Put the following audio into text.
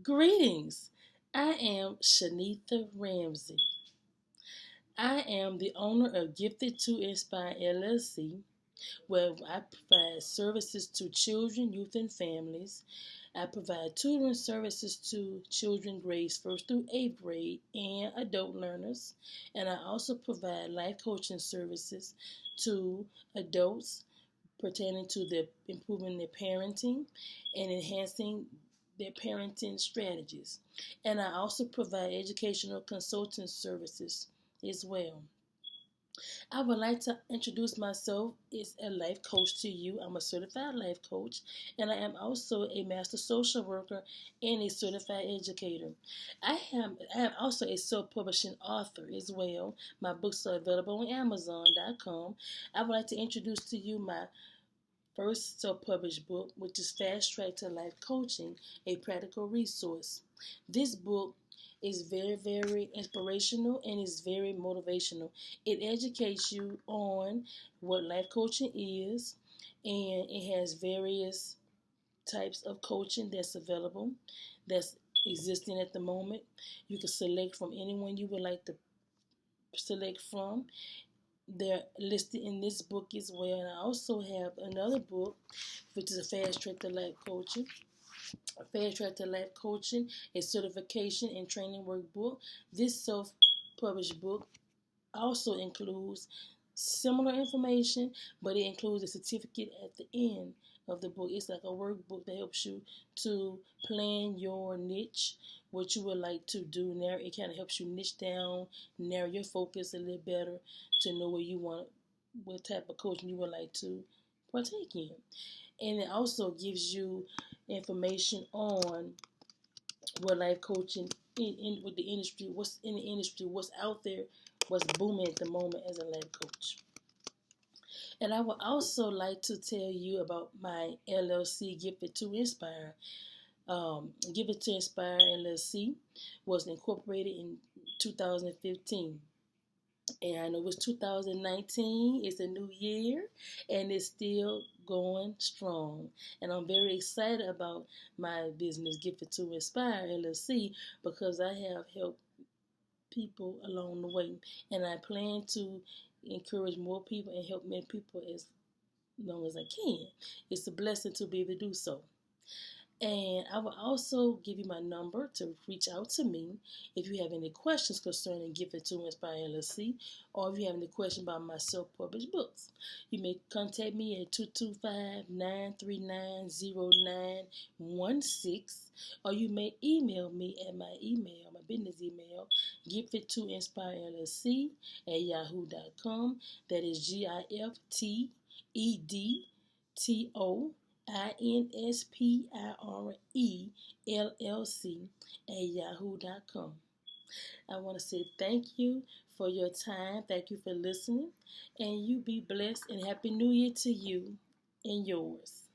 Greetings. I am Shenetha Ramsey. I am the owner of Gifted to Inspire LLC, where I provide services to children, youth, and families. I provide tutoring services to children grades 1st through 8th grade and adult learners. And I also provide life coaching services to adults pertaining to their improving their parenting and enhancing their parenting strategies. And I also provide educational consulting services as well. I would like to introduce myself as a life coach to you. I'm a certified life coach, and I am also a master social worker and a certified educator. I am also a self-publishing author as well. My books are available on Amazon.com. I would like to introduce to you my first self-published book, which is Fast Track to Life Coaching, a practical resource. This book is very, very inspirational and is very motivational. It educates you on what life coaching is, and it has various types of coaching that's available, that's existing at the moment. You can select from anyone you would like to select from. They're listed in this book as well. And I also have another book, which is a Fast Track to Life Coaching. A Fast Track to Life Coaching, a certification and training workbook. This self-published book also includes similar information, but it includes a certificate at the end of the book. It's like a workbook that helps you to plan your niche, what you would like to do. It kind of helps you niche down, narrow your focus a little better to know where you want, what type of coaching you would like to partake in. And it also gives you information on what life coaching in with the industry, what's in the industry, what's out there, what's booming at the moment as a life coach. And I would also like to tell you about my LLC, Gifted to Inspire. Gifted to Inspire LLC was incorporated in 2015. And I know it's 2019, it's a new year, and it's still going strong. And I'm very excited about my business, Gifted to Inspire LLC, because I have helped people along the way. And I plan to encourage more people and help many people as long as I can. It's a blessing to be able to do so. And I will also give you my number to reach out to me if you have any questions concerning Gifted to Inspire LLC, or if you have any questions about my self-published books. You may contact me at 225-939-0916, or you may email me at my business email, giftedtoinspirellc@yahoo.com. That is giftedtoinspirellc@yahoo.com. I want to say thank you for your time. Thank you for listening. And you be blessed and Happy New Year to you and yours.